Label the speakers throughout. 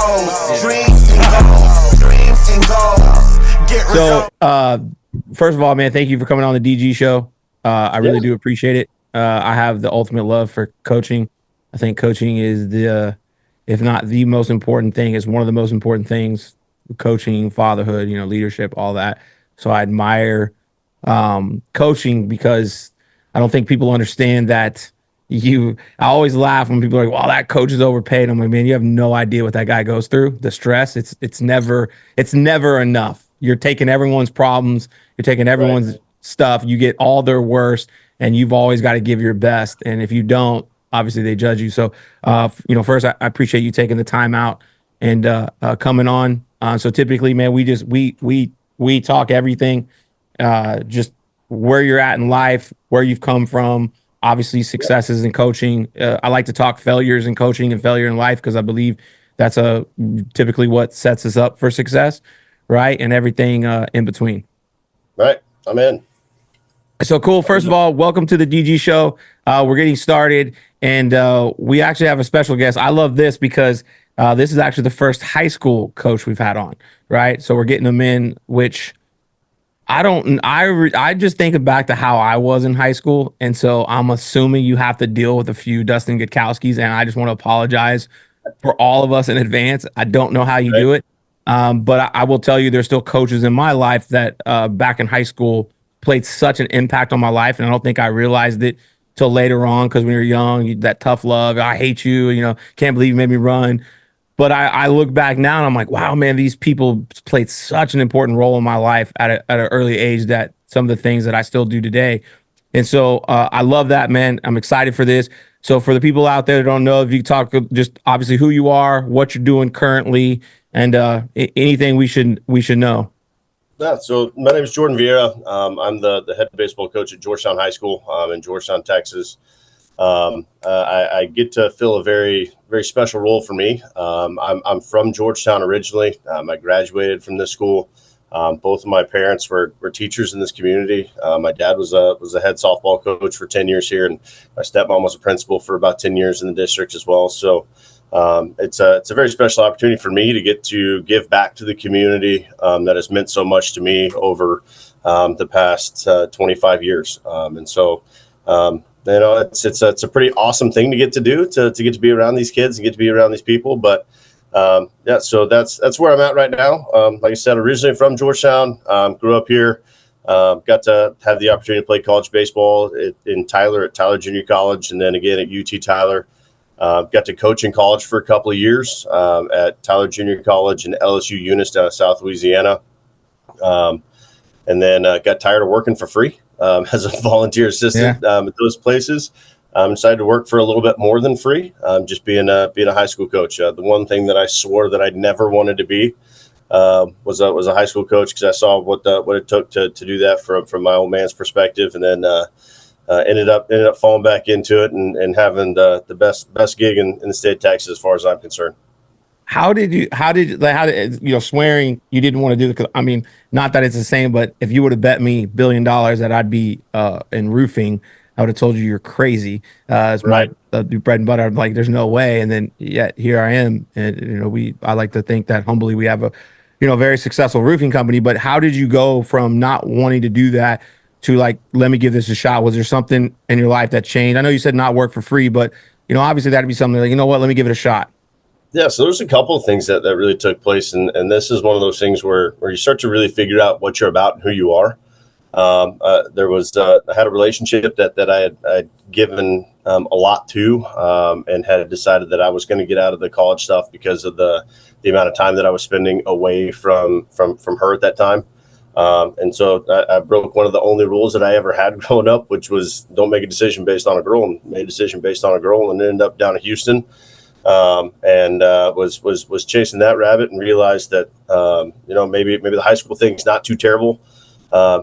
Speaker 1: goals, dreams and goals, dreams and goals. Get results.
Speaker 2: So, first of all, man, thank you for coming on the DG show. I really do appreciate it. I have the ultimate love for coaching. I think coaching is if not the most important thing, it's one of the most important things. Coaching, fatherhood, leadership, all that. So I admire coaching because I don't think people understand that. I always laugh when people are like, "Well, that coach is overpaid." I'm like, "Man, you have no idea what that guy goes through. The stress. It's never enough. You're taking everyone's problems. You're taking everyone's stuff. You get all their worst, and you've always got to give your best. And if you don't, obviously they judge you. So, first, I appreciate you taking the time out and coming on. So typically, man, we talk everything, just where you're at in life, where you've come from, obviously successes in coaching. I like to talk failures in coaching and failure in life because I believe that's typically what sets us up for success, right? And everything in between.
Speaker 3: Right. I'm in.
Speaker 2: So cool. First of all, welcome to the DG show. We're getting started, and we actually have a special guest. I love this because this is actually the first high school coach we've had on, right? So we're getting them in, which I just think back to how I was in high school. And so I'm assuming you have to deal with a few Dustin Gutkowskis, and I just want to apologize for all of us in advance. I don't know how you do it. But I will tell you, there's still coaches in my life that back in high school played such an impact on my life. And I don't think I realized it till later on, because when you're young, that tough love, I hate you, can't believe you made me run. But I look back now and I'm like, wow, man, these people played such an important role in my life at an early age, that some of the things that I still do today. And so I love that, man. I'm excited for this. So for the people out there that don't know, if you talk just obviously who you are, what you're doing currently, and anything we should know.
Speaker 3: Yeah, so my name is Jordan Vierra. I'm the head baseball coach at Georgetown High School in Georgetown, Texas. I get to fill a very, very special role for me. I'm from Georgetown originally. I graduated from this school. Both of my parents were teachers in this community. My dad was a head softball coach for 10 years here, and my stepmom was a principal for about 10 years in the district as well. So it's a very special opportunity for me to get to give back to the community that has meant so much to me over the past 25 years. And so it's a pretty awesome thing to get to do, to get to be around these kids and get to be around these people. But so that's where I'm at right now. Like I said, originally from Georgetown, grew up here, got to have the opportunity to play college baseball in Tyler at Tyler Junior College, and then again at UT Tyler. Got to coach in college for a couple of years at Tyler Junior College and LSU Eunice down in South Louisiana. And then got tired of working for free as a volunteer assistant at those places. Decided to work for a little bit more than free, just being a high school coach. The one thing that I swore that I never wanted to be was a high school coach, because I saw what it took to do that from my old man's perspective, and then ended up falling back into it and having the best gig in the state of Texas as far as I'm concerned.
Speaker 2: How did swearing you didn't want to do it? 'Cause, I mean, not that it's the same, but if you would have bet me $1 billion that I'd be in roofing, I would have told you you're crazy. It's my bread and butter. I'm like, there's no way. And then yet here I am. And, I like to think that humbly we have a, very successful roofing company. But how did you go from not wanting to do that to like, let me give this a shot? Was there something in your life that changed? I know you said not work for free, but, obviously that'd be something like, you know what, let me give it a shot.
Speaker 3: Yeah, so there's a couple of things that really took place. And this is one of those things where you start to really figure out what you're about and who you are. I had a relationship that I had given a lot to, and had decided that I was going to get out of the college stuff because of the amount of time that I was spending away from her at that time. And so I broke one of the only rules that I ever had growing up, which was don't make a decision based on a girl, and made a decision based on a girl, and ended up down in Houston. And was chasing that rabbit, and realized that, maybe the high school thing's not too terrible.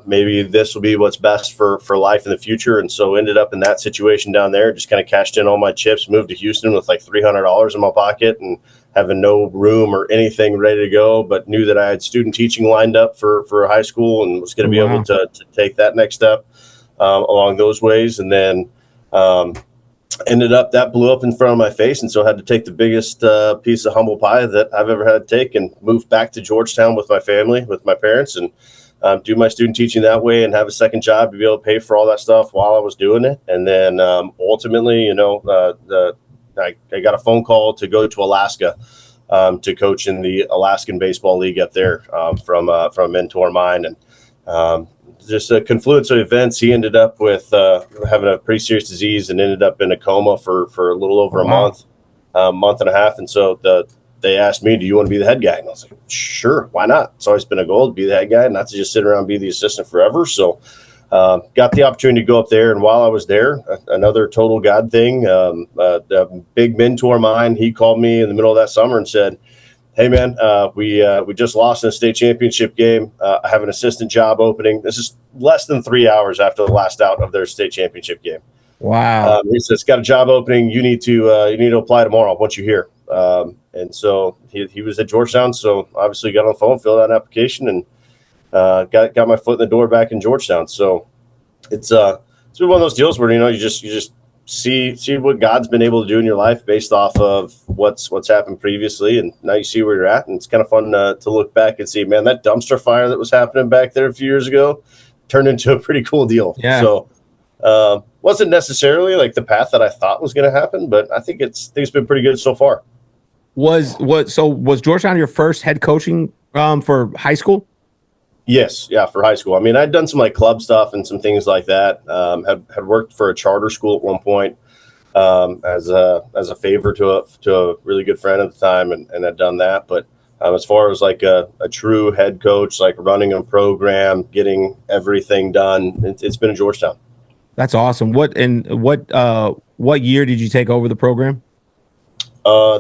Speaker 3: Maybe this will be what's best for life in the future. And so ended up in that situation down there, just kind of cashed in all my chips, moved to Houston with like $300 in my pocket and having no room or anything ready to go, but knew that I had student teaching lined up for high school and was going to be able to take that next step along those ways. And then ended up that blew up in front of my face, and so I had to take the biggest piece of humble pie that I've ever had to take and move back to Georgetown with my family, with my parents, and do my student teaching that way and have a second job to be able to pay for all that stuff while I was doing it. And then ultimately, I got a phone call to go to Alaska to coach in the Alaskan Baseball League up there from a mentor of mine. And just a confluence of events. He ended up with having a pretty serious disease and ended up in a coma for a little over a month and a half. And so they asked me, do you want to be the head guy? And I was like, sure, why not? It's always been a goal to be the head guy, not to just sit around and be the assistant forever. So got the opportunity to go up there. And while I was there, another total God thing, a big mentor of mine, he called me in the middle of that summer and said, hey, man, we just lost in a state championship game. I have an assistant job opening. This is less than 3 hours after the last out of their state championship game.
Speaker 2: Wow.
Speaker 3: He says, got a job opening. You need to apply tomorrow once you're here. And so he was at Georgetown. So obviously got on the phone, filled out an application, and got my foot in the door back in Georgetown. So it's been one of those deals where, you just see what God's been able to do in your life based off of what's happened previously. And now you see where you're at. And it's kind of fun to look back and see, man, that dumpster fire that was happening back there a few years ago turned into a pretty cool deal.
Speaker 2: Yeah.
Speaker 3: So wasn't necessarily like the path that I thought was going to happen, but I think it's been pretty good so far.
Speaker 2: Was Georgetown your first head coaching for high school?
Speaker 3: Yes. Yeah. For high school. I mean, I'd done some like club stuff and some things like that. Had worked for a charter school at one point as a favor to a really good friend at the time, and had done that. But as far as like a true head coach, like running a program, getting everything done, it's been in Georgetown.
Speaker 2: That's awesome. What year did you take over the program?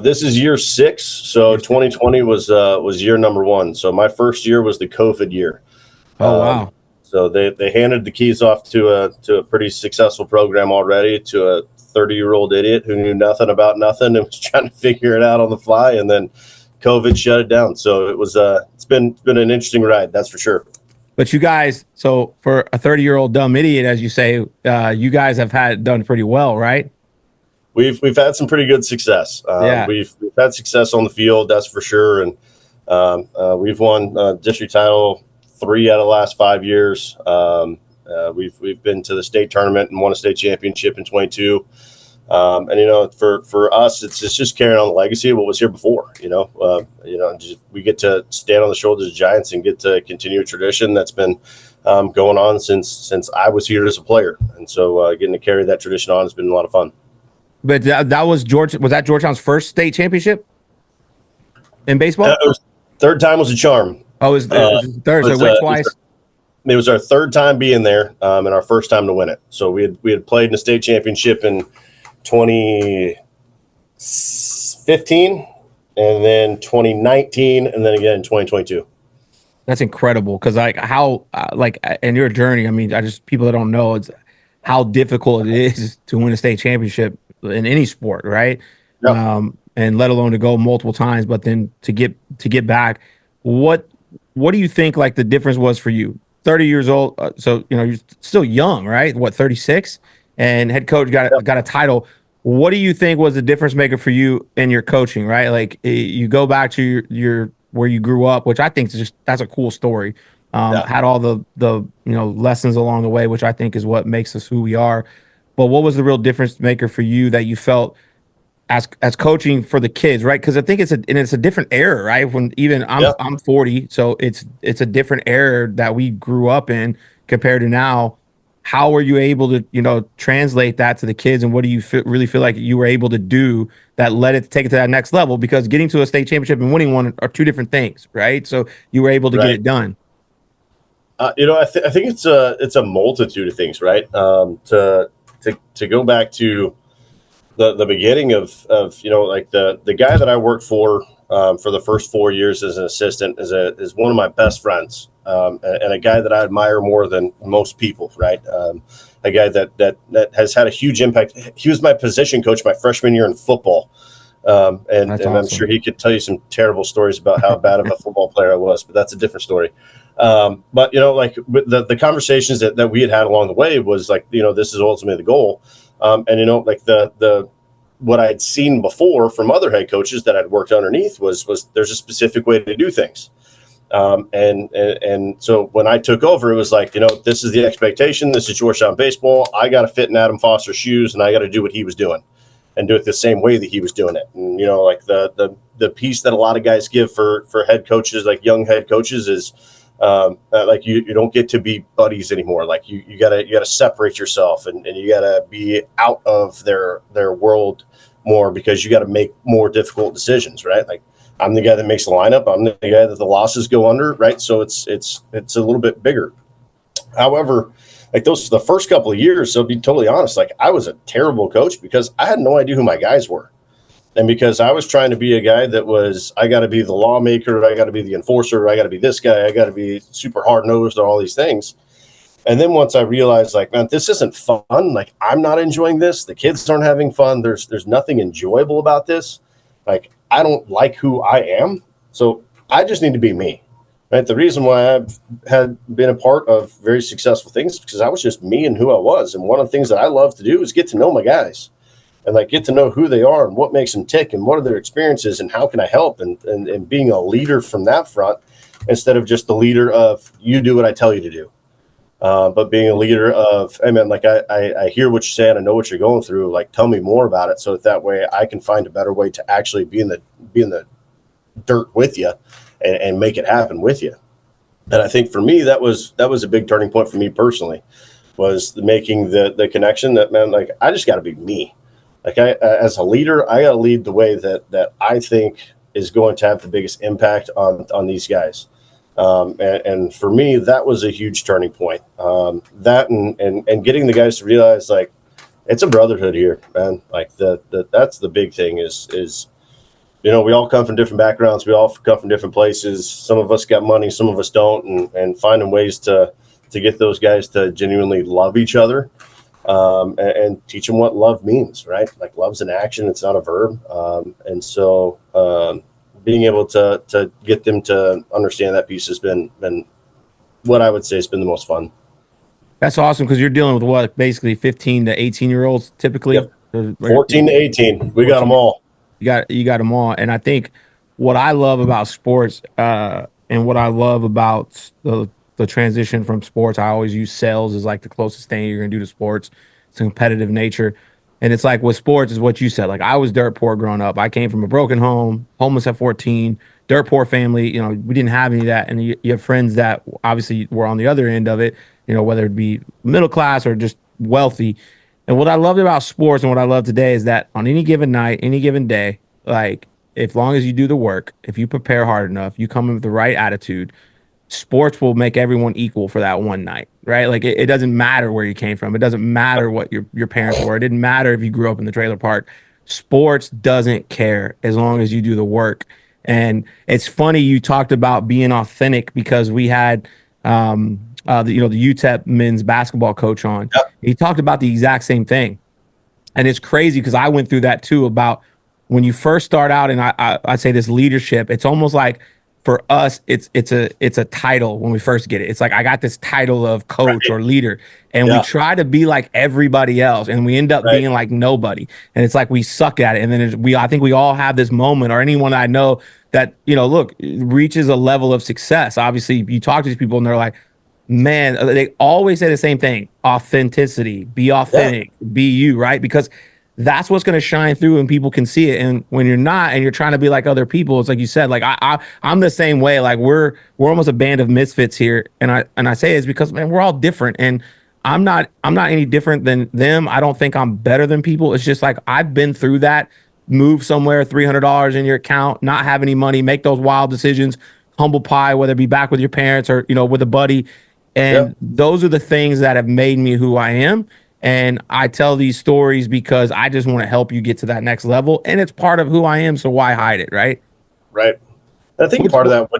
Speaker 3: This is year 6. So 2020 was year number 1. So my first year was the COVID year.
Speaker 2: Oh, wow.
Speaker 3: So they handed the keys off to a pretty successful program already to a 30-year-old idiot who knew nothing about nothing and was trying to figure it out on the fly. And then COVID shut it down. So it's been an interesting ride. That's for sure.
Speaker 2: But you guys, so for a 30-year-old dumb idiot, as you say, you guys have done pretty well, right?
Speaker 3: We've had some pretty good success. We've had success on the field, that's for sure. And we've won district title 3 out of the last 5 years. We've been to the state tournament and won a state championship in 22. And for us, it's just carrying on the legacy of what was here before. We get to stand on the shoulders of giants and get to continue a tradition that's been going on since I was here as a player. And so getting to carry that tradition on has been a lot of fun.
Speaker 2: But that was that Georgetown's first state championship in baseball?
Speaker 3: Third time was a charm.
Speaker 2: Oh, it was third. So went twice.
Speaker 3: It was our third time being there, and our first time to win it. So we had played in a state championship in 2015, and then 2019, and then again in 2022.
Speaker 2: That's incredible, because in your journey, I mean, people that don't know, it's how difficult it is to win a state championship in any sport, right? Yep. And let alone to go multiple times, but then to get back. What do you think like the difference was for you? 30 years old, so you're still young, right? What, 36? And head coach got a title. What do you think was the difference maker for you in your coaching, right? Like you go back to your where you grew up, which I think that's a cool story. Had all the lessons along the way, which I think is what makes us who we are. But what was the real difference maker for you that you felt as coaching for the kids, right? Because I think it's a different era, right? When even I'm 40, so it's a different era that we grew up in compared to now. How were you able to translate that to the kids, and what do you really feel like you were able to do that led it to take it to that next level? Because getting to a state championship and winning one are two different things, right? So you were able to get it done.
Speaker 3: I think it's a multitude of things, right? To go back to the beginning of like the guy that I worked for the first 4 years as an assistant is one of my best friends, and a guy that I admire more than most people, right? A guy that has had a huge impact. He was my position coach my freshman year in football. And
Speaker 2: awesome.
Speaker 3: I'm sure he could tell you some terrible stories about how bad of a football player I was, but that's a different story. But like the conversations that we had along the way was like, this is ultimately the goal. And like the what I had seen before from other head coaches that I'd worked underneath was there's a specific way to do things. And so when I took over, it was like, this is the expectation. This is Georgetown baseball. I got to fit in Adam Foster's shoes, and I got to do what he was doing and do it the same way that he was doing it. And, like the piece that a lot of guys give for head coaches, like young head coaches, is like you don't get to be buddies anymore. Like you gotta separate yourself, and you gotta be out of their world more, because you got to make more difficult decisions, right? Like, I'm the guy that makes the lineup. I'm the guy that the losses go under, right? So it's a little bit bigger. However, like the first couple of years, so to be totally honest, like I was a terrible coach because I had no idea who my guys were. And because I was trying to be a guy that was, I got to be the lawmaker, I got to be the enforcer, I got to be this guy, I got to be super hard-nosed and all these things. And then once I realized, like, man, this isn't fun. Like, I'm not enjoying this. The kids aren't having fun. There's nothing enjoyable about this. Like, I don't like who I am. So I just need to be me. Right? The reason why I've had been a part of very successful things is because I was just me and who I was. And one of the things that I love to do is get to know my guys and like get to know who they are and what makes them tick and what are their experiences and how can I help, and being a leader from that front instead of just the leader of you do what I tell you to do. But being a leader of, hey man, like I hear what you're saying, I know what you're going through, like tell me more about it, so that way I can find a better way to actually be in the dirt with you and make it happen with you. And I think for me that was a big turning point for me personally, was making the connection that, man, like I just got to be me. Like as a leader, I got to lead the way that I think is going to have the biggest impact on these guys. And for me, that was a huge turning point. That and getting the guys to realize, like, it's a brotherhood here, man. Like that's the big thing is, we all come from different backgrounds. We all come from different places. Some of us got money, some of us don't, and finding ways to get those guys to genuinely love each other, and teach them what love means, right? Like love's an action. It's not a verb. And so, being able to get them to understand that piece has been what I would say has been the most fun.
Speaker 2: That's awesome, because you're dealing with what, basically 15 to 18-year-olds typically.
Speaker 3: Yep. 14 to 18. We got them all.
Speaker 2: You got them all. And I think what I love about sports, and what I love about the transition from sports, I always use sales as like the closest thing you're gonna do to sports. It's a competitive nature. And it's like with sports is what you said. Like I was dirt poor growing up. I came from a broken home, homeless at 14, dirt poor family. We didn't have any of that. And you have friends that obviously were on the other end of it, whether it be middle class or just wealthy. And what I loved about sports and what I love today is that on any given night, any given day, like as long as you do the work, if you prepare hard enough, you come in with the right attitude, sports will make everyone equal for that one night, right? Like it doesn't matter where you came from. It doesn't matter what your parents were. It didn't matter if you grew up in the trailer park. Sports doesn't care as long as you do the work. And it's funny you talked about being authentic, because we had the UTEP men's basketball coach on.
Speaker 3: Yep.
Speaker 2: He talked about the exact same thing. And it's crazy because I went through that too, about when you first start out, and I say this leadership, it's almost like for us, it's a title when we first get it. It's like I got this title of coach or leader, and we try to be like everybody else, and we end up being like nobody. And it's like we suck at it. And then I think we all have this moment, or anyone I know that reaches a level of success. Obviously, you talk to these people, and they're like, man, they always say the same thing: authenticity, be authentic, be you, right? Because that's what's going to shine through and people can see it. And when you're not, and you're trying to be like other people, it's like you said, like I'm the same way. Like we're almost a band of misfits here. And I say it's because, man, we're all different, and I'm not any different than them. I don't think I'm better than people. It's just like I've been through that. Move somewhere, $300 in your account, not have any money, make those wild decisions, humble pie, whether it be back with your parents or with a buddy. And those are the things that have made me who I am. And I tell these stories because I just want to help you get to that next level. And it's part of who I am. So why hide it? Right.
Speaker 3: Right. I think part of that,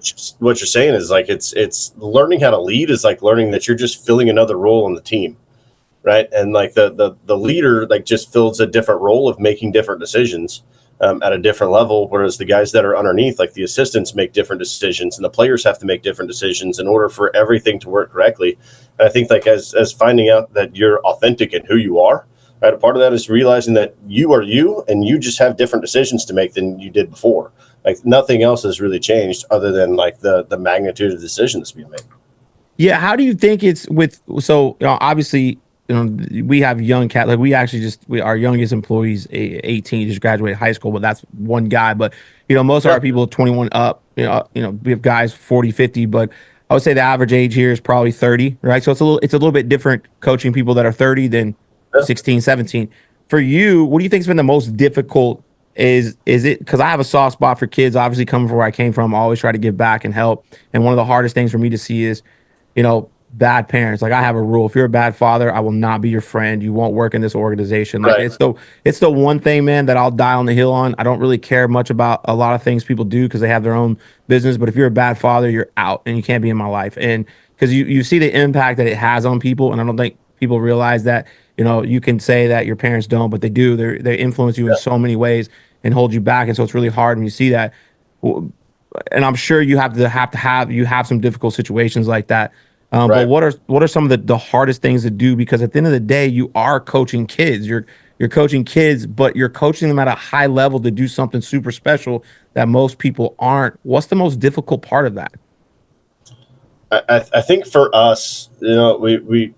Speaker 3: what you're saying is like, it's learning how to lead is like learning that you're just filling another role on the team. Right. And like the leader, like just fills a different role of making different decisions at a different level. Whereas the guys that are underneath, like the assistants, make different decisions, and the players have to make different decisions in order for everything to work correctly. And I think like as finding out that you're authentic in who you are, right? A part of that is realizing that you are you, and you just have different decisions to make than you did before. Like nothing else has really changed other than like the magnitude of decisions being made.
Speaker 2: Yeah, how do you think it's with so obviously we have young cat like we actually just our youngest employees 18 just graduated high school, but that's one guy. But most of
Speaker 3: Yeah,
Speaker 2: our people 21 up, we have guys 40, 50, but I would say the average age here is probably 30, right? So it's a little bit different coaching people that are 30 than
Speaker 3: yeah,
Speaker 2: 16, 17. For you, what do you think's been the most difficult? Is it because I have a soft spot for kids, obviously coming from where I came from, I always try to give back and help. And one of the hardest things for me to see is bad parents. Like I have a rule. If you're a bad father, I will not be your friend. You won't work in this organization. Like
Speaker 3: right.
Speaker 2: it's the one thing, man, that I'll die on the hill on. I don't really care much about a lot of things people do because they have their own business. But if you're a bad father, you're out and you can't be in my life. And because you see the impact that it has on people. And I don't think people realize that, you can say that your parents don't, but they do. They influence you in
Speaker 3: Yeah,
Speaker 2: so many ways and hold you back. And so it's really hard when you see that. And I'm sure you have some difficult situations like that. But
Speaker 3: right.
Speaker 2: what are some of the hardest things to do? Because at the end of the day, you are coaching kids. You're coaching kids, but you're coaching them at a high level to do something super special that most people aren't. What's the most difficult part of that?
Speaker 3: I think for us, we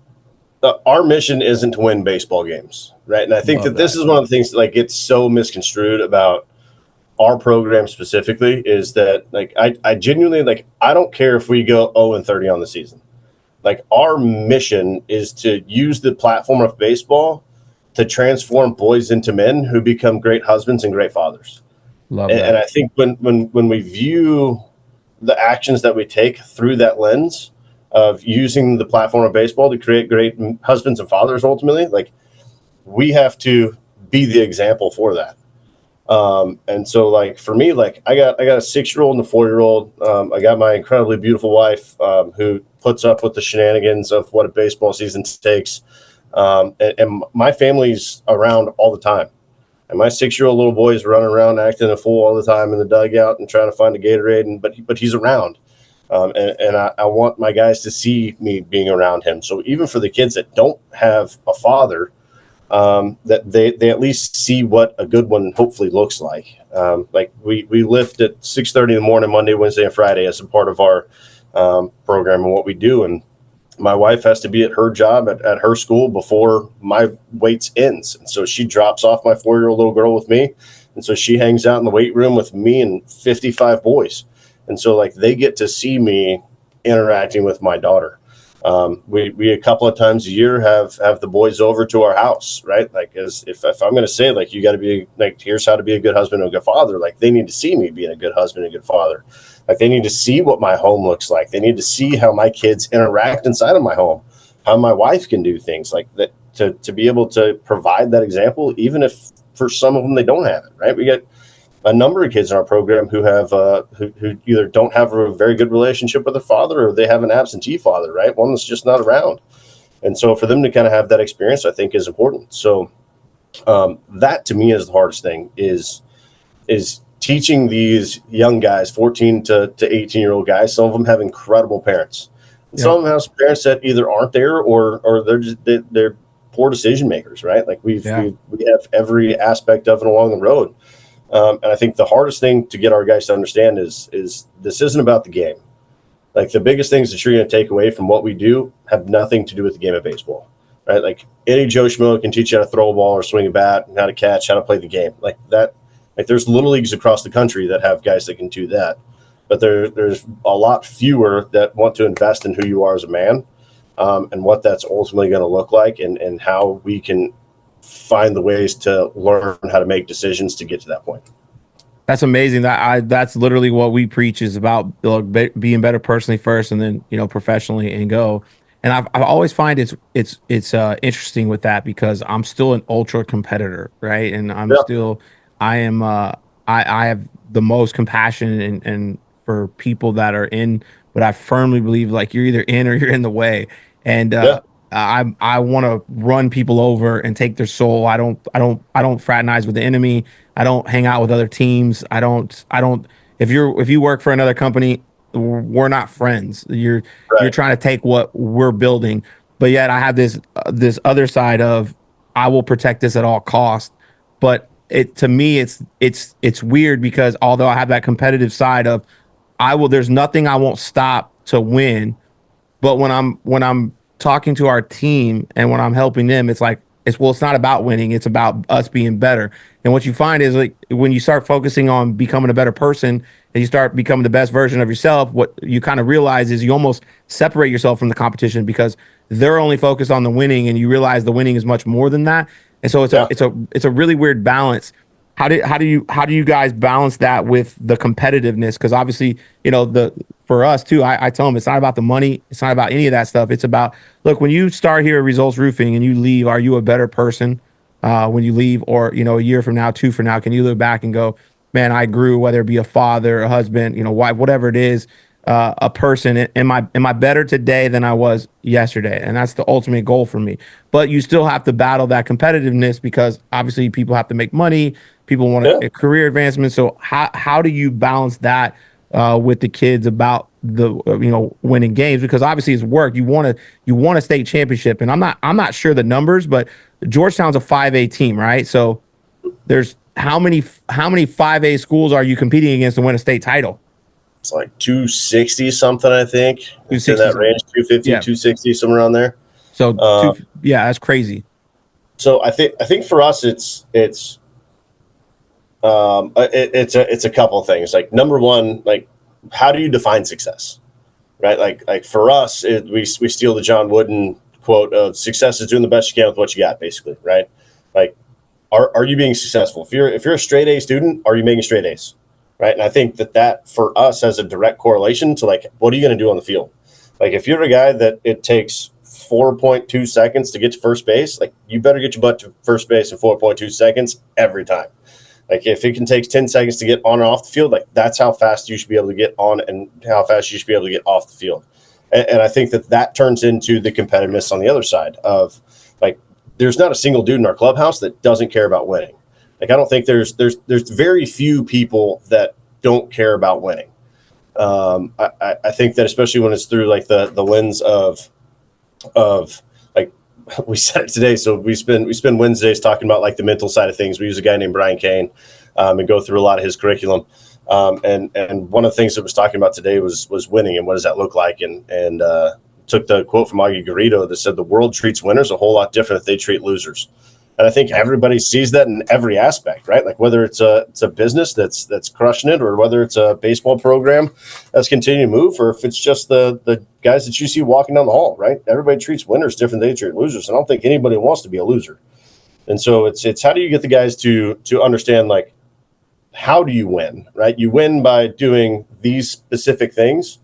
Speaker 3: our mission isn't to win baseball games, right? And I think
Speaker 2: Love
Speaker 3: that this
Speaker 2: that.
Speaker 3: is one of the things that like gets so misconstrued about our program specifically is that like I genuinely like I don't care if we go 0-30 on the season. Like our mission is to use the platform of baseball to transform boys into men who become great husbands and great fathers.
Speaker 2: Love
Speaker 3: And
Speaker 2: that.
Speaker 3: I think when we view the actions that we take through that lens of using the platform of baseball to create great husbands and fathers, ultimately, like we have to be the example for that. And so like for me, like I got a 6-year-old and a 4-year-old. I got my incredibly beautiful wife who puts up with the shenanigans of what a baseball season takes. And my family's around all the time. And my 6-year-old little boy is running around acting a fool all the time in the dugout and trying to find a Gatorade. But he's around. And I want my guys to see me being around him. So even for the kids that don't have a father, that they at least see what a good one hopefully looks like. Like we lift at 6:30 in the morning, Monday, Wednesday, and Friday as a part of our program and what we do. And my wife has to be at her job at her school before my weights ends. And so she drops off my 4-year-old little girl with me. And so she hangs out in the weight room with me and 55 boys. And so like they get to see me interacting with my daughter. We a couple of times a year have the boys over to our house, right? Like as if I'm going to say like, you got to be like, here's how to be a good husband and a good father. Like they need to see me being a good husband and a good father. Like they need to see what my home looks like. They need to see how my kids interact inside of my home, how my wife can do things like that to be able to provide that example, even if for some of them, they don't have it, right? We get a number of kids in our program who have who either don't have a very good relationship with their father or they have an absentee father, right? One that's just not around. And so for them to kind of have that experience, I think is important. So that to me is the hardest thing is teaching these young guys, 14 to 18-year-old guys. Some of them have incredible parents. And some of them have parents that either aren't there or they're poor decision makers, right? Like we have every aspect of it along the road. And I think the hardest thing to get our guys to understand is this isn't about the game. Like the biggest things that you're going to take away from what we do have nothing to do with the game of baseball, right? Like any Joe Schmo can teach you how to throw a ball or swing a bat, how to catch, how to play the game like that. Like there's little leagues across the country that have guys that can do that, but there's a lot fewer that want to invest in who you are as a man, and what that's ultimately going to look like, and how we can find the ways to learn how to make decisions to get to that point.
Speaker 2: That's amazing. That's literally what we preach is about being better personally first, and then professionally and go. And I've always find it's interesting with that because I'm still an ultra competitor, right? And
Speaker 3: Yeah,
Speaker 2: I am I have the most compassion and for people that are in, but I firmly believe like you're either in or you're in the way. And
Speaker 3: yeah,
Speaker 2: I want to run people over and take their soul. I don't fraternize with the enemy. I don't hang out with other teams. I don't if you work for another company, we're not friends. You're
Speaker 3: right,
Speaker 2: trying to take what we're building. But yet I have this other side of I will protect this at all costs. But to me, it's weird because although I have that competitive side of there's nothing I won't stop to win. But when I'm talking to our team and when I'm helping them, it's like it's not about winning, it's about us being better. And what you find is like when you start focusing on becoming a better person and you start becoming the best version of yourself, what you kind of realize is you almost separate yourself from the competition because they're only focused on the winning and you realize the winning is much more than that. And so it's a really weird balance. How do you guys balance that with the competitiveness? Because obviously, for us too, I tell them it's not about the money, it's not about any of that stuff. It's about, look, when you start here at Results Roofing and you leave, are you a better person when you leave? Or a year from now, two from now, can you look back and go, man, I grew, whether it be a father, a husband, wife, whatever it is, a person. Am I better today than I was yesterday? And that's the ultimate goal for me. But you still have to battle that competitiveness because obviously people have to make money. People want a career advancement. So how do you balance that with the kids about the winning games? Because obviously it's work. You want a state championship, and I'm not sure the numbers, but Georgetown's a 5A team, right? So there's how many 5A schools are you competing against to win a state title?
Speaker 3: It's like 260 something, I think. It's in that range, 250, 260, somewhere around there.
Speaker 2: So that's crazy.
Speaker 3: So I think for us it's a couple of things. Like number one, like how do you define success, right? Like for us, we steal the John Wooden quote of success is doing the best you can with what you got, basically, right? Like, are you being successful? If you're a straight A student, are you making straight A's, right? And I think that for us has a direct correlation to like what are you going to do on the field? Like if you're a guy that it takes 4.2 seconds to get to first base, like you better get your butt to first base in 4.2 seconds every time. Like if it can take 10 seconds to get on and off the field, like that's how fast you should be able to get on and how fast you should be able to get off the field. And I think that turns into the competitiveness on the other side of like, there's not a single dude in our clubhouse that doesn't care about winning. Like, I don't think there's very few people that don't care about winning. I think that especially when it's through like the lens of like we said it today. So we spend Wednesdays talking about like the mental side of things. We use a guy named Brian Kane and go through a lot of his curriculum. And one of the things that was talking about today was winning and what does that look like? And took the quote from Augie Garrido that said the world treats winners a whole lot different if they treat losers. And I think everybody sees that in every aspect, right? Like whether it's a business that's crushing it, or whether it's a baseball program that's continuing to move, or if it's just the guys that you see walking down the hall, right? Everybody treats winners different than they treat losers. I don't think anybody wants to be a loser. And so it's how do you get the guys to understand, like, how do you win, right? You win by doing these specific things.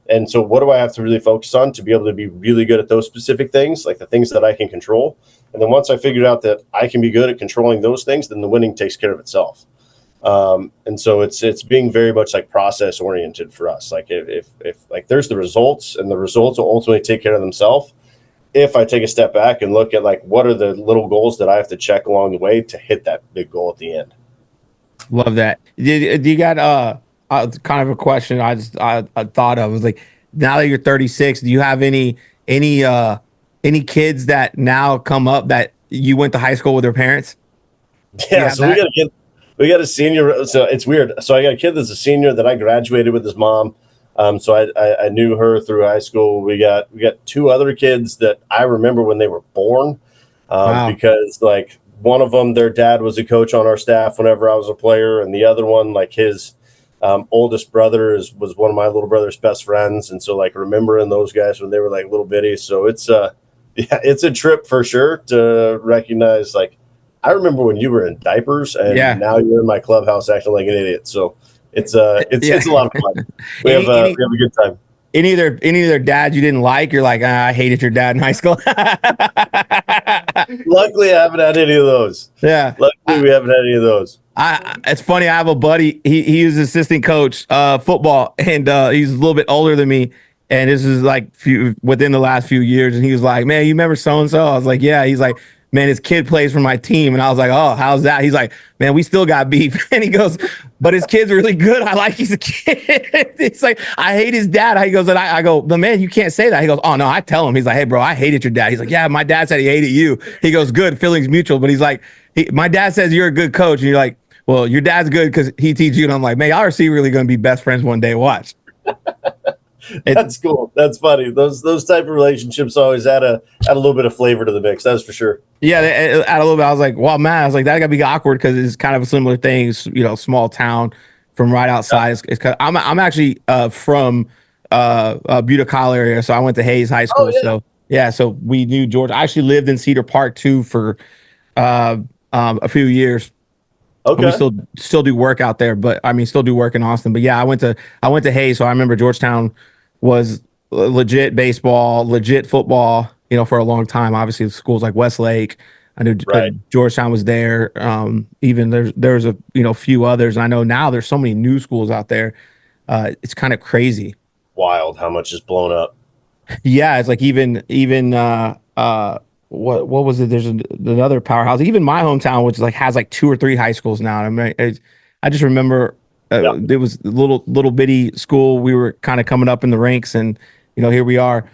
Speaker 3: And so what do I have to really focus on to be able to be really good at those specific things, like the things that I can control? And then once I figured out that I can be good at controlling those things, then the winning takes care of itself. And so it's being very much like process oriented for us. Like if like there's the results, and the results will ultimately take care of themselves. If I take a step back and look at like what are the little goals that I have to check along the way to hit that big goal at the end. Love
Speaker 2: that. Do you got kind of a question I thought of was like, now that you're 36, do you have any kids that now come up that you went to high school with their parents?
Speaker 3: Yeah, so we got a senior. So it's weird. So I got a kid that's a senior that I graduated with his mom. So I knew her through high school. We got two other kids that I remember when they were born, wow. Because like one of them, their dad was a coach on our staff whenever I was a player, and the other one, like his oldest brother was one of my little brother's best friends. And so like remembering those guys when they were like little bitty. So it's a trip for sure to recognize, like, I remember when you were in diapers and now you're in my clubhouse acting like an idiot. So it's a lot of fun. We have a good time.
Speaker 2: Any of their dads you didn't like? You're like, I hated your dad in high school.
Speaker 3: Luckily, I haven't had any of those.
Speaker 2: Yeah.
Speaker 3: Luckily, we haven't had any of those.
Speaker 2: It's funny. I have a buddy. He was assistant coach football, and he's a little bit older than me. And this is like within the last few years. And he was like, "Man, you remember so and so?" I was like, "Yeah." He's like, "Man, his kid plays for my team." And I was like, "Oh, how's that?" He's like, "Man, we still got beef." And he goes, but his kid's really good. I like he's a kid. It's like, I hate his dad. He goes, and I go, but man, you can't say that. He goes, oh no, I tell him. He's like, hey bro, I hated your dad. He's like, yeah, my dad said he hated you. He goes, good, feelings mutual. But he's like, my dad says you're a good coach. And you're like, well, your dad's good because he teaches you. And I'm like, man, y'all are really going to be best friends one day. Watch.
Speaker 3: That's cool. That's funny. Those type of relationships always add a little bit of flavor to the mix. That's for sure.
Speaker 2: Yeah, they add a little bit. I was like, well, man, I was like, that gotta be awkward because it's kind of a similar thing. Small town from right outside.
Speaker 3: Yeah.
Speaker 2: It's I'm actually from Buda area, so I went to Hayes High School.
Speaker 3: Oh, yeah.
Speaker 2: So we knew George. I actually lived in Cedar Park too for a few years.
Speaker 3: Okay.
Speaker 2: We still do work out there, but I mean, still do work in Austin. But yeah, I went to Hayes, so I remember Georgetown was legit baseball, legit football. For a long time. Obviously, schools like Westlake. I knew Georgetown was there. Even there's a few others. And I know now there's so many new schools out there. It's kind of crazy.
Speaker 3: Wild how much is blown up.
Speaker 2: Yeah, it's like even what was it? There's another powerhouse. Even my hometown, which has 2 or 3 high schools now. I mean, I just remember it was a little bitty school. We were kind of coming up in the ranks, and here we are.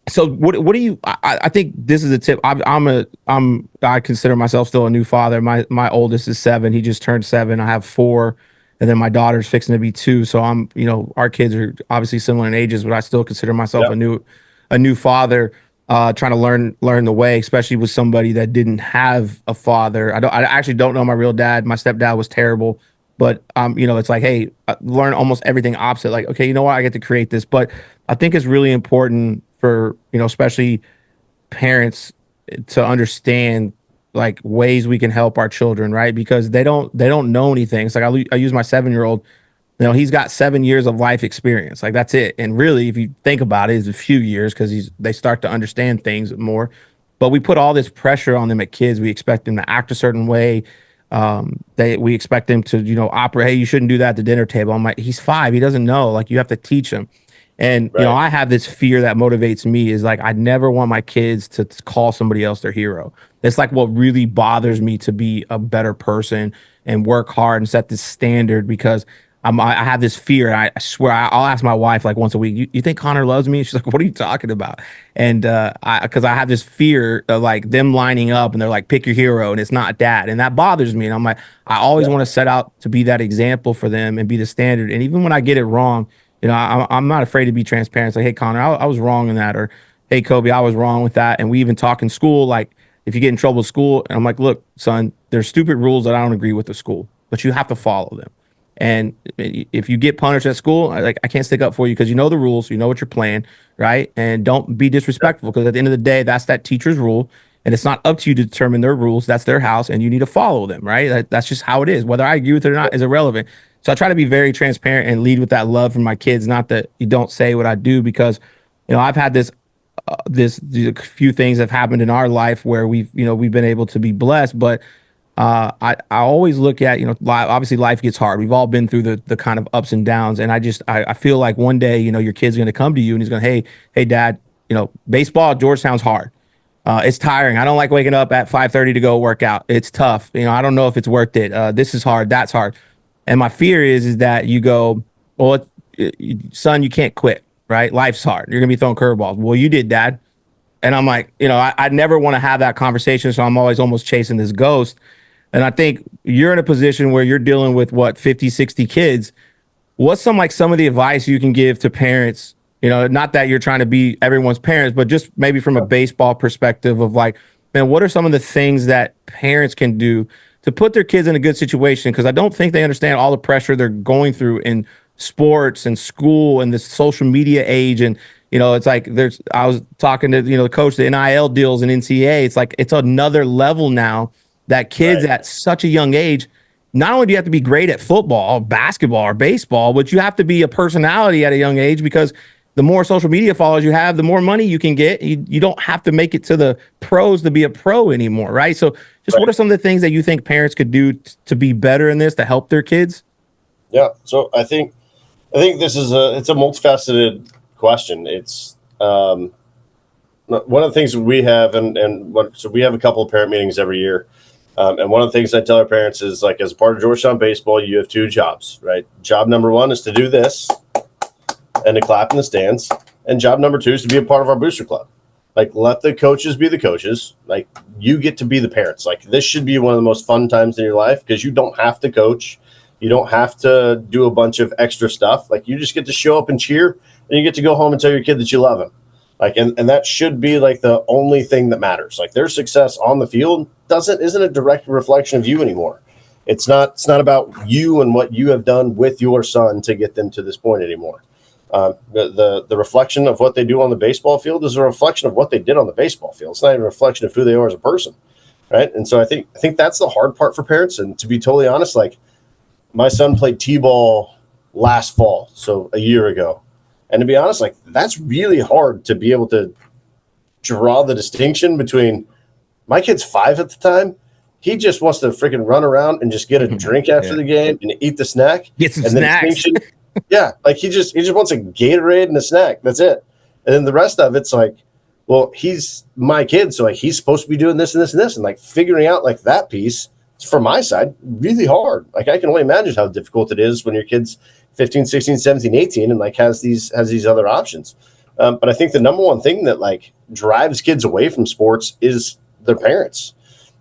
Speaker 2: So what do you? I think this is a tip. I consider myself still a new father. My oldest is 7. He just turned 7. I have 4, and then my daughter's fixing to be 2. So our kids are obviously similar in ages, but I still consider myself a new father. Trying to learn the way, especially with somebody that didn't have a father. I actually don't know my real dad. My stepdad was terrible, but it's like, hey, learn almost everything opposite. Like, okay, you know what? I get to create this, but I think it's really important for especially parents to understand ways we can help our children, right? Because they don't know anything. It's like I use my 7-year-old. He's got 7 years of life experience. That's it. And really, if you think about it, it's a few years because they start to understand things more. But we put all this pressure on them at kids. We expect them to act a certain way. We expect them to operate. Hey, you shouldn't do that at the dinner table. I'm like, he's 5. He doesn't know. You have to teach him. And I have this fear that motivates me is I never want my kids to call somebody else their hero. It's what really bothers me to be a better person and work hard and set this standard because I have this fear. I swear I'll ask my wife once a week, you think Connor loves me? She's like, what are you talking about? And because I have this fear of them lining up and they're like, pick your hero, and it's not dad. And that bothers me. And I'm like, I always want to set out to be that example for them and be the standard. And even when I get it wrong, I'm not afraid to be transparent. It's like, hey, Connor, I was wrong in that. Or, hey, Kobe, I was wrong with that. And we even talk in school, if you get in trouble at school, and I'm like, look, son, there's stupid rules that I don't agree with the school, but you have to follow them. And if you get punished at school, I can't stick up for you because you know the rules, you know what you're playing, right? And don't be disrespectful because at the end of the day, that's that teacher's rule. And it's not up to you to determine their rules. That's their house, and you need to follow them, right? That's just how it is. Whether I agree with it or not is irrelevant. So I try to be very transparent and lead with that love for my kids. Not that you don't say what I do, because I've had this few things have happened in our life where we've been able to be blessed. But I always look at obviously life gets hard. We've all been through the kind of ups and downs, and I feel like one day your kid's going to come to you and he's going, hey dad, baseball at Georgetown's hard. It's tiring. I don't like waking up at 5:30 to go work out. It's tough. I don't know if it's worth it. This is hard. That's hard. And my fear is that you go, well, son, you can't quit, right? Life's hard. You're going to be throwing curveballs. Well, you did, dad. And I'm like, I never want to have that conversation. So I'm always almost chasing this ghost. And I think you're in a position where you're dealing with 50, 60 kids. What's some of the advice you can give to parents? Not that you're trying to be everyone's parents, but just maybe from a baseball perspective of man, what are some of the things that parents can do to put their kids in a good situation? Because I don't think they understand all the pressure they're going through in sports and school and this social media age. And, it's I was talking to, the coach, the NIL deals in NCAA. It's it's another level now that kids at such a young age, not only do you have to be great at football, basketball, or baseball, but you have to be a personality at a young age, because the more social media followers you have, the more money you can get. You don't have to make it to the pros to be a pro anymore, right? So just what are some of the things that you think parents could do to be better in this, to help their kids?
Speaker 3: Yeah. So I think this is it's a multifaceted question. It's one of the things that we have, so we have a couple of parent meetings every year. And one of the things I tell our parents is, like, as a part of Georgetown baseball, you have 2 jobs, right? Job number 1 is to do this and to clap in the stands. And job number 2 is to be a part of our booster club. Like, let the coaches be the coaches. Like, you get to be the parents. Like, this should be one of the most fun times in your life because you don't have to coach. You don't have to do a bunch of extra stuff. Like, you just get to show up and cheer, and you get to go home and tell your kid that you love him. Like, and that should be like the only thing that matters. Like, their success on the field isn't a direct reflection of you anymore. It's not about you and what you have done with your son to get them to this point anymore. The reflection of what they do on the baseball field is a reflection of what they did on the baseball field. It's not even a reflection of who they are as a person, right? And so I think that's the hard part for parents. And to be totally honest, like, my son played t-ball last fall, so a year ago. And to be honest, like, that's really hard to be able to draw the distinction between my kid's 5 at the time. He just wants to freaking run around and just get a drink after the game and eat the snack.
Speaker 2: Get some
Speaker 3: and
Speaker 2: snacks.
Speaker 3: Yeah, like he just wants a Gatorade and a snack. That's it. And then the rest of it's like, well, he's my kid, so like he's supposed to be doing this and this and this, and like figuring out like that piece from my side really hard. Like, I can only imagine how difficult it is when your kid's 15, 16, 17, 18 and like has these other options. But I think the number one thing that like drives kids away from sports is their parents.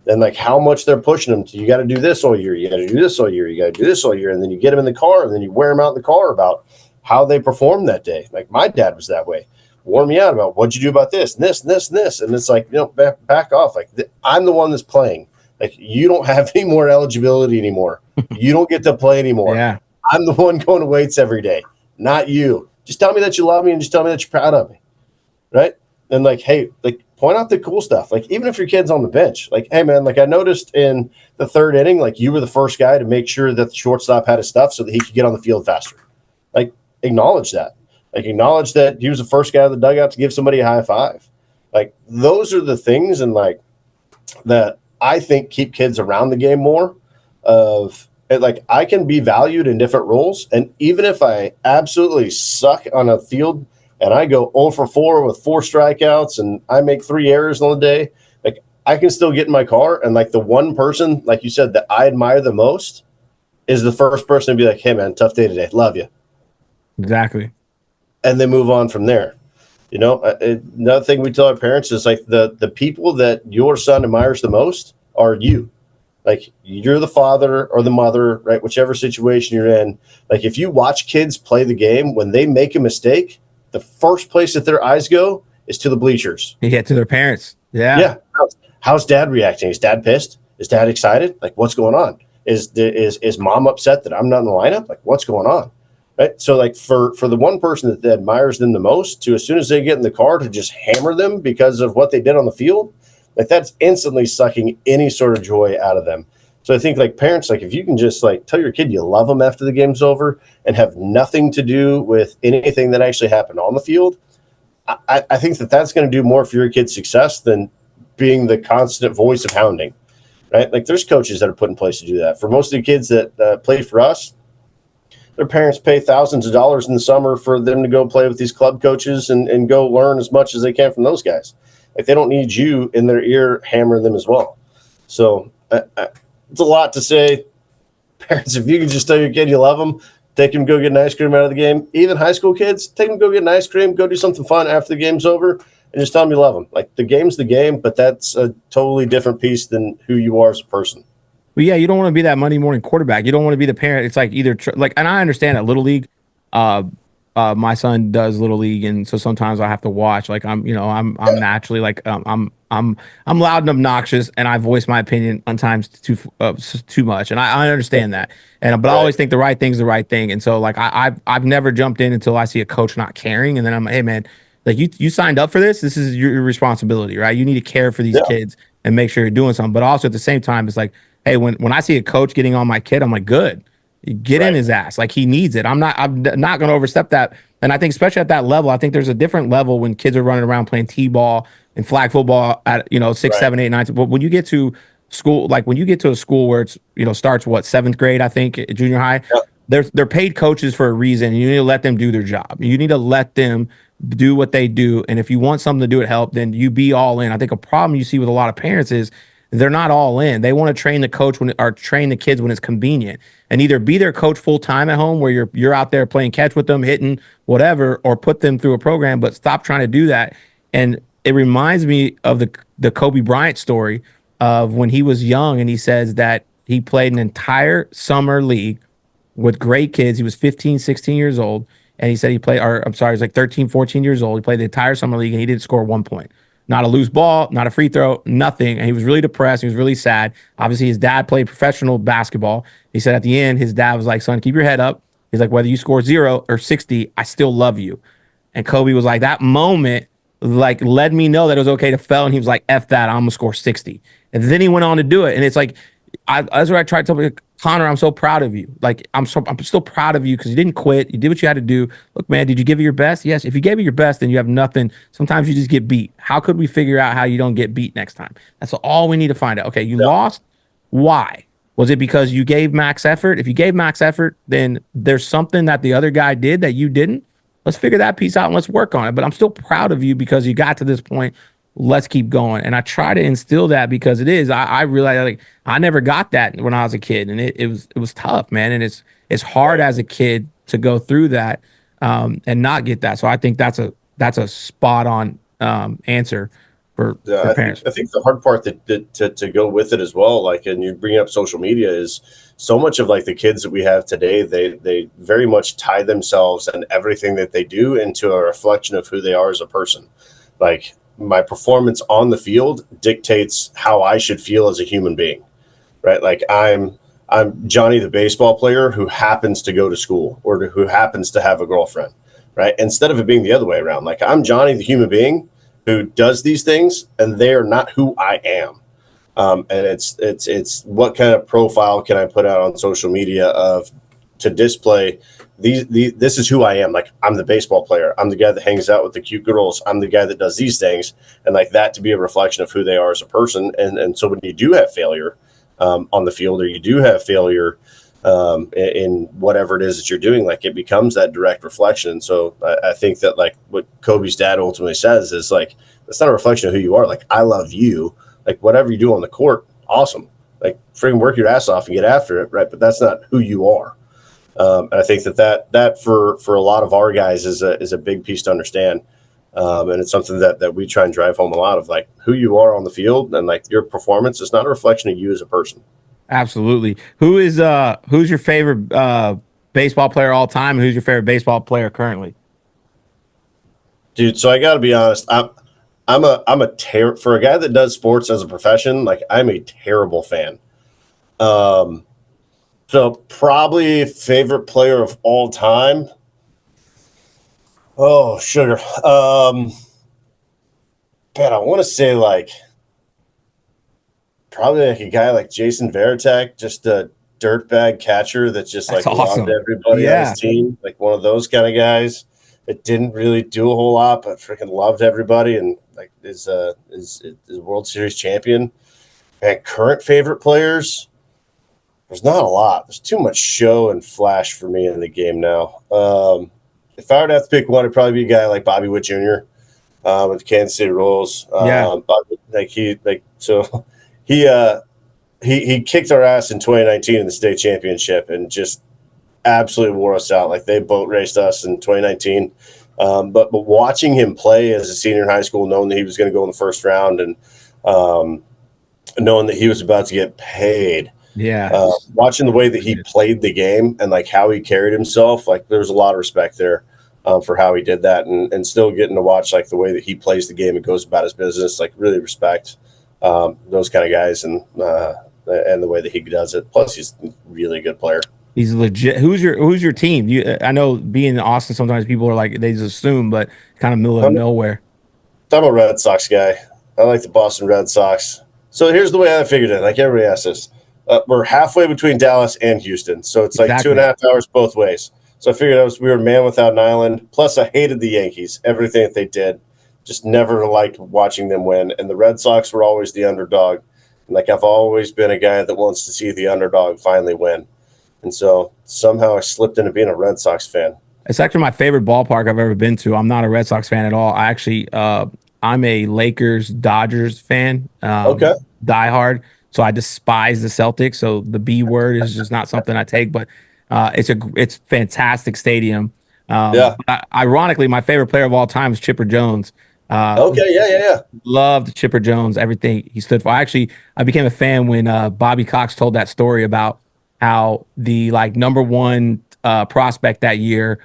Speaker 3: And like how much they're pushing them to, you got to do this all year, you got to do this all year, you got to do this all year. And then you get them in the car and then you wear them out in the car about how they performed that day. Like, my dad was that way. Wore me out about what'd you do about this and this and this and this. And it's like, back off. Like, I'm the one that's playing. Like, you don't have any more eligibility anymore. You don't get to play anymore.
Speaker 2: Yeah.
Speaker 3: I'm the one going to weights every day, not you. Just tell me that you love me and just tell me that you're proud of me. Right. And like, hey, like, point out the cool stuff. Like, even if your kid's on the bench, like, hey man, like, I noticed in the 3rd inning, like, you were the first guy to make sure that the shortstop had his stuff so that he could get on the field faster. Like, acknowledge that. Like, acknowledge that he was the first guy out of the dugout to give somebody a high five. Like, those are the things, and like that I think keep kids around the game more. Like, I can be valued in different roles, and even if I absolutely suck on a field and I go 0 for 4 with 4 strikeouts and I make 3 errors on the day, like, I can still get in my car, and like the one person, like you said, that I admire the most is the first person to be like, hey man, tough day today, love you.
Speaker 2: Exactly.
Speaker 3: And then move on from there. Another thing we tell our parents is like the people that your son admires the most are you. Like, you're the father or the mother, right? Whichever situation you're in. Like, if you watch kids play the game, when they make a mistake, the first place that their eyes go is to the bleachers.
Speaker 2: Yeah, to their parents. Yeah.
Speaker 3: Yeah. How's dad reacting? Is dad pissed? Is dad excited? Like, what's going on? Is mom upset that I'm not in the lineup? Like, what's going on? Right. So like for the one person that admires them the most, to as soon as they get in the car to just hammer them because of what they did on the field, like, that's instantly sucking any sort of joy out of them. So I think like parents, like, if you can just like tell your kid you love them after the game's over and have nothing to do with anything that actually happened on the field, I think that's going to do more for your kid's success than being the constant voice of hounding, right? Like, there's coaches that are put in place to do that. For most of the kids that play for us, their parents pay thousands of dollars in the summer for them to go play with these club coaches and go learn as much as they can from those guys. Like, they don't need you in their ear hammering them as well. So it's a lot to say. Parents, if you can just tell your kid you love them, take them go get an ice cream out of the game. Even high school kids, take them go get an ice cream, go do something fun after the game's over, and just tell them you love them. Like, the game's the game, but that's a totally different piece than who you are as a person.
Speaker 2: But yeah, you don't want to be that Monday morning quarterback. You don't want to be the parent. It's like either and I understand at Little League, my son does Little League, and so sometimes I have to watch. Like, I'm naturally like I'm loud and obnoxious, and I voice my opinion sometimes too much, and I understand that. But I always think the right thing's the right thing, and so like I've never jumped in until I see a coach not caring, and then I'm like, hey man, like you signed up for this. This is your responsibility, right? You need to care for these kids and make sure you're doing something. But also at the same time, it's like, hey, when I see a coach getting on my kid, I'm like, good. Get in his ass. Like, he needs it. I'm not going to overstep that. And I think especially at that level, I think there's a different level when kids are running around playing t-ball and flag football at 6, 7, 8, 9. But when you get to school, like when you get to a school where it's starts 7th grade, I think, junior high, they're paid coaches for a reason. You need to let them do their job. You need to let them do what they do. And if you want something to do it help, then you be all in. I think a problem you see with a lot of parents is they're not all in. They want to train the coach or train the kids when it's convenient, and either be their coach full time at home where you're out there playing catch with them, hitting whatever, or put them through a program. But stop trying to do that. And it reminds me of the Kobe Bryant story of when he was young, and he says that he played an entire summer league with great kids. He was 15, 16 years old. And he said he played, or I'm sorry, he was like 13, 14 years old. He played the entire summer league and he didn't score 1 point. Not a loose ball, not a free throw, nothing. And he was really depressed. He was really sad. Obviously, his dad played professional basketball. He said at the end, his dad was like, son, keep your head up. He's like, whether you score 0 or 60, I still love you. And Kobe was like, that moment, like, let me know that it was okay to fail. And he was like, F that, I'm going to score 60. And then he went on to do it. And it's like, that's what I tried to tell you, Connor, I'm so proud of you. Like, I'm still proud of you because you didn't quit. You did what you had to do. Look, man, did you give it your best? Yes. If you gave it your best, then you have nothing. Sometimes you just get beat. How could we figure out how you don't get beat next time? That's all we need to find out. Okay, you lost. Why? Was it because you gave max effort? If you gave max effort, then there's something that the other guy did that you didn't. Let's figure that piece out and let's work on it. But I'm still proud of you because you got to this point. Let's keep going. And I try to instill that because it is. I realize, like, I never got that when I was a kid, and it was tough, man. And it's hard as a kid to go through that and not get that. So I think that's a spot on answer for parents.
Speaker 3: I think the hard part that to go with it as well, like, and you bring up social media, is so much of like the kids that we have today, they very much tie themselves and everything that they do into a reflection of who they are as a person. Like, my performance on the field dictates how I should feel as a human being, right? Like, I'm Johnny, the baseball player who happens to go to school or who happens to have a girlfriend, right? Instead of it being the other way around, like, I'm Johnny, the human being who does these things, and they are not who I am. And it's what kind of profile can I put out on social media to display this is who I am. Like, I'm the baseball player. I'm the guy that hangs out with the cute girls. I'm the guy that does these things, and like that to be a reflection of who they are as a person. And so when you do have failure on the field, or you do have failure in whatever it is that you're doing, like, it becomes that direct reflection. And so I think that, like, what Kobe's dad ultimately says is, like, that's not a reflection of who you are. Like, I love you. Like, whatever you do on the court, awesome. Like, freaking work your ass off and get after it, right? But that's not who you are. And I think that for a lot of our guys is a big piece to understand. And it's something that we try and drive home a lot of, like, who you are on the field and like your performance is not a reflection of you as a person.
Speaker 2: Absolutely. Who's your favorite baseball player all time? And who's your favorite baseball player currently?
Speaker 3: Dude, so I got to be honest. For a guy that does sports as a profession, like, I'm a terrible fan. So probably favorite player of all time. Oh, sugar. Man, I want to say, like, probably like a guy like Jason Varitek, just a dirtbag catcher that just
Speaker 2: That's
Speaker 3: like
Speaker 2: awesome.
Speaker 3: loved everybody on his team, like one of those kind of guys that didn't really do a whole lot, but freaking loved everybody, and like is World Series champion. And current favorite players, there's not a lot. There's too much show and flash for me in the game now. If I were to have to pick one, it'd probably be a guy like Bobby Witt Jr. With the Kansas City Royals. He kicked our ass in 2019 in the state championship and just absolutely wore us out. Like, they boat raced us in 2019. But watching him play as a senior in high school, knowing that he was going to go in the first round, and knowing that he was about to get paid.
Speaker 2: Yeah.
Speaker 3: Watching the way that he played the game and like how he carried himself, like, there's a lot of respect there for how he did that, and still getting to watch like the way that he plays the game and goes about his business, like, really respect those kind of guys and the way that he does it. Plus, he's a really good player.
Speaker 2: He's legit. Who's your team? I know being in Austin, sometimes people are like, they just assume, but kind of middle of nowhere.
Speaker 3: I'm a Red Sox guy. I like the Boston Red Sox. So here's the way I figured it. Like, everybody asks this. We're halfway between Dallas and Houston. So it's like exactly 2.5 hours both ways. So I figured we were man without an island. Plus, I hated the Yankees, everything that they did. Just never liked watching them win. And the Red Sox were always the underdog. And like, I've always been a guy that wants to see the underdog finally win. And so somehow I slipped into being a Red Sox fan.
Speaker 2: It's actually my favorite ballpark I've ever been to. I'm not a Red Sox fan at all. I actually, I'm a Lakers Dodgers fan.
Speaker 3: Okay.
Speaker 2: diehard, so I despise the Celtics. So the B word is just not something I take. But it's fantastic stadium.
Speaker 3: Yeah.
Speaker 2: But ironically, my favorite player of all time is Chipper Jones.
Speaker 3: Okay. Yeah.
Speaker 2: Loved Chipper Jones, everything he stood for. I became a fan when Bobby Cox told that story about how the like number one prospect that year,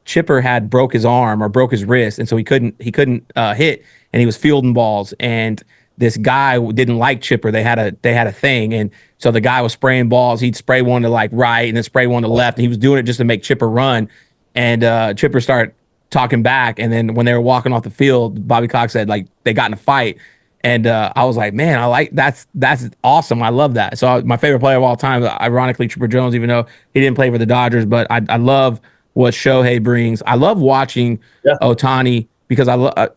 Speaker 2: Chipper had broke his arm or broke his wrist, and so he couldn't hit, and he was fielding balls. And this guy didn't like Chipper. They had a thing, and so the guy was spraying balls. He'd spray one to like right, and then spray one to left, and he was doing it just to make Chipper run. And Chipper started talking back, and then when they were walking off the field, Bobby Cox said like they got in a fight. And I was like, man, I like that's awesome. I love that. So my favorite player of all time, ironically, Chipper Jones, even though he didn't play for the Dodgers, but I love what Shohei brings. I love watching Otani because the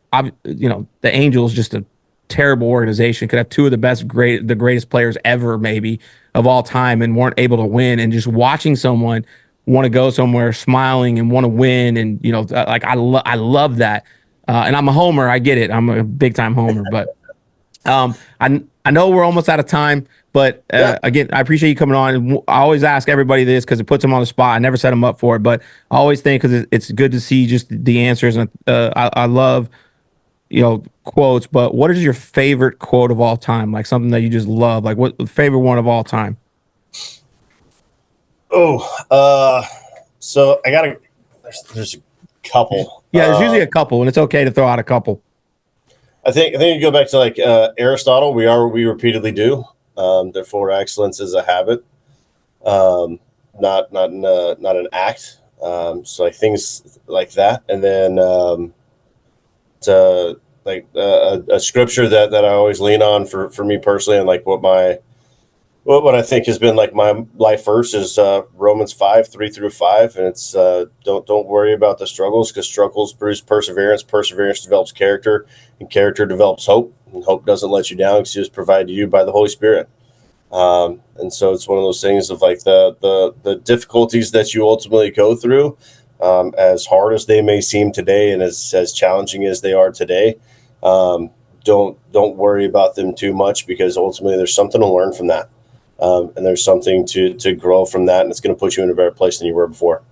Speaker 2: Angels just a terrible organization. Could have two of the greatest players ever, maybe of all time, and weren't able to win. And just watching someone want to go somewhere, smiling and want to win, and like I love that. And I'm a homer. I get it. I'm a big time homer, but. I know we're almost out of time, but again, I appreciate you coming on. And I always ask everybody this because it puts them on the spot. I never set them up for it, but I always think because it's good to see just the answers. And I love, quotes. But what is your favorite quote of all time? Like something that you just love. Like what favorite one of all time?
Speaker 3: So I gotta. There's a couple.
Speaker 2: Yeah, there's usually a couple, and it's okay to throw out a couple.
Speaker 3: I think you go back to like Aristotle. We repeatedly do. Therefore, excellence is a habit, not an act. So like things like that, and then to like a scripture that I always lean on for me personally, and like what I think has been like my life verse is Romans 5:3-5, and it's don't worry about the struggles because struggles produce perseverance. Perseverance develops character, and character develops hope. And hope doesn't let you down because it was provided to you by the Holy Spirit. And so it's one of those things of like the difficulties that you ultimately go through, as hard as they may seem today, and as challenging as they are today. Don't worry about them too much because ultimately there's something to learn from that. And there's something to grow from that, and it's going to put you in a better place than you were before.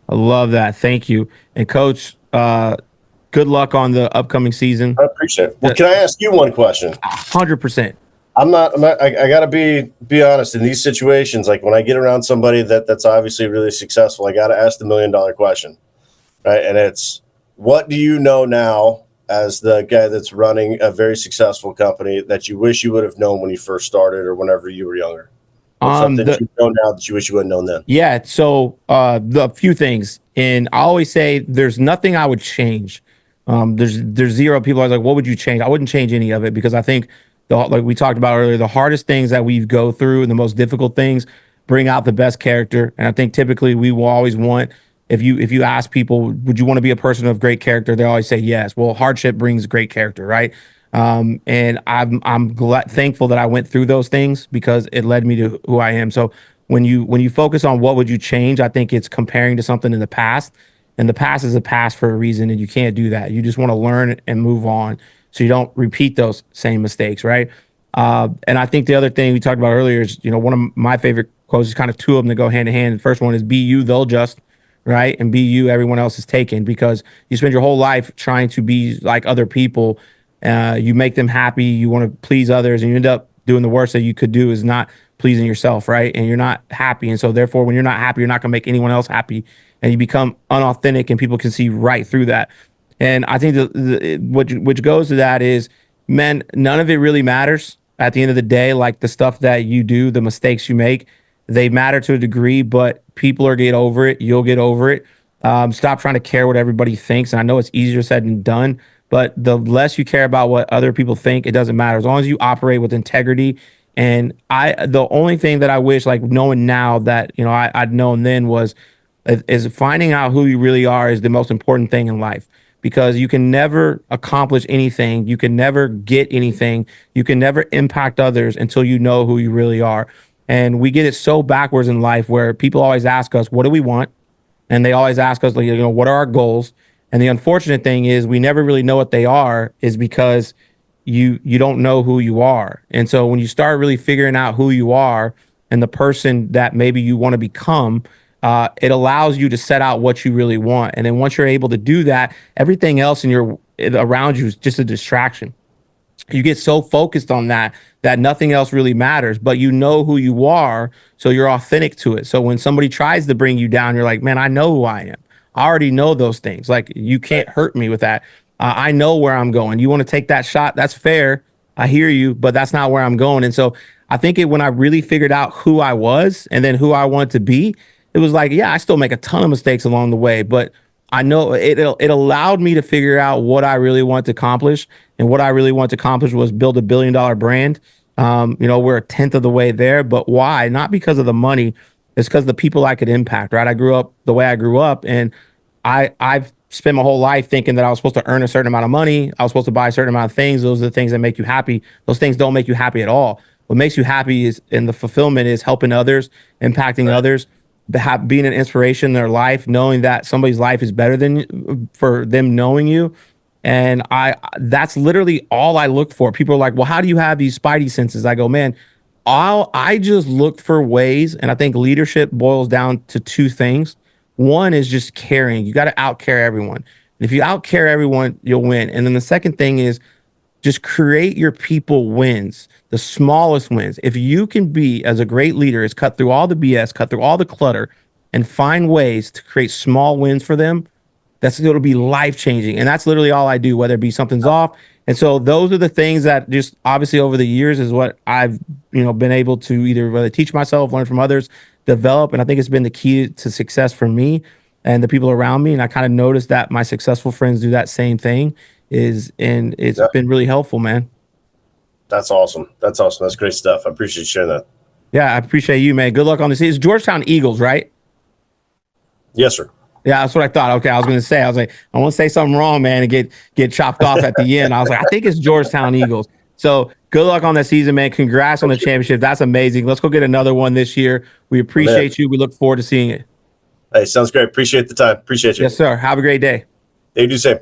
Speaker 2: I love that. Thank you. And Coach, good luck on the upcoming season.
Speaker 3: I appreciate it. Well, can I ask you one question?
Speaker 2: 100%.
Speaker 3: I got to be honest in these situations. Like when I get around somebody that's obviously really successful, I got to ask the $1 million question, right? And it's, what do you know now as the guy that's running a very successful company that you wish you would have known when you first started or whenever you were younger? Something you know now that you wish you would have known then.
Speaker 2: Yeah. So the few things, and I always say there's nothing I would change. There's zero people are like, what would you change? I wouldn't change any of it because I think like we talked about earlier, the hardest things that we go through and the most difficult things bring out the best character. And I think typically we will always want, if you ask people, would you want to be a person of great character? They always say yes. Well, hardship brings great character, right? And I'm thankful that I went through those things because it led me to who I am. So when you focus on what would you change, I think it's comparing to something in the past, and the past is a past for a reason, and you can't do that. You just want to learn and move on so you don't repeat those same mistakes, right? And I think the other thing we talked about earlier is, one of my favorite quotes is kind of two of them that go hand in hand. The first one is be you, they'll just, right? And be you, everyone else is taken, because you spend your whole life trying to be like other people. You make them happy. You want to please others, and you end up doing the worst that you could do is not pleasing yourself, right? And you're not happy. And so therefore, when you're not happy, you're not going to make anyone else happy, and you become unauthentic, and people can see right through that. And I think which goes to that is, man, none of it really matters at the end of the day. Like the stuff that you do, the mistakes you make, they matter to a degree, but people are get over it. You'll get over it. Stop trying to care what everybody thinks. And I know it's easier said than done, but the less you care about what other people think, it doesn't matter as long as you operate with integrity. And the only thing that I wish, like knowing now that, I'd known then is finding out who you really are is the most important thing in life. Because you can never accomplish anything. You can never get anything. You can never impact others until you know who you really are. And we get it so backwards in life where people always ask us, what do we want? And they always ask us, what are our goals? And the unfortunate thing is we never really know what they are, is because you don't know who you are. And so when you start really figuring out who you are and the person that maybe you want to become, it allows you to set out what you really want. And then once you're able to do that, everything else around you is just a distraction. You get so focused on that nothing else really matters, but you know who you are, so you're authentic to it. So when somebody tries to bring you down, you're like, man, I know who I am. I already know those things. Like, you can't hurt me with that. I know where I'm going. You want to take that shot? That's fair. I hear you, but that's not where I'm going. And so I think when I really figured out who I was and then who I wanted to be, it was like, yeah, I still make a ton of mistakes along the way, but I know it allowed me to figure out what I really want to accomplish. And what I really want to accomplish was build a $1 billion brand. We're a tenth of the way there, but why? Not because of the money. It's because the people I could impact, right? I grew up the way I grew up, and I've spent my whole life thinking that I was supposed to earn a certain amount of money. I was supposed to buy a certain amount of things. Those are the things that make you happy. Those things don't make you happy at all. What makes you happy is, and the fulfillment is helping others, impacting others, being an inspiration in their life, knowing that somebody's life is better than for them knowing you. And that's literally all I look for. People are like, well, how do you have these spidey senses? I go, man, I just look for ways. And I think leadership boils down to two things. One is just caring. You got to out care everyone. And if you out care everyone, you'll win. And then the second thing is just create your people wins, the smallest wins. If you can be, as a great leader, is cut through all the BS, cut through all the clutter, and find ways to create small wins for them, that's going to be life changing. And that's literally all I do, whether it be something's off. And so those are the things that just obviously over the years is what I've, been able to either whether teach myself, learn from others, develop. And I think it's been the key to success for me and the people around me. And I kind of noticed that my successful friends do that same thing and it's been really helpful, man.
Speaker 3: That's awesome. That's great stuff. I appreciate you sharing that.
Speaker 2: Yeah, I appreciate you, man. Good luck on this. It's Georgetown Eagles, right?
Speaker 3: Yes, sir.
Speaker 2: Yeah, that's what I thought. Okay, I was going to say, I want to say something wrong, man, and get chopped off at the end. I was like, I think it's Georgetown Eagles. So good luck on that season, man. Congrats on the championship. That's amazing. Let's go get another one this year. We appreciate you. We look forward to seeing it.
Speaker 3: Hey, sounds great. Appreciate the time. Appreciate you.
Speaker 2: Yes, sir. Have a great day.
Speaker 3: You do the same.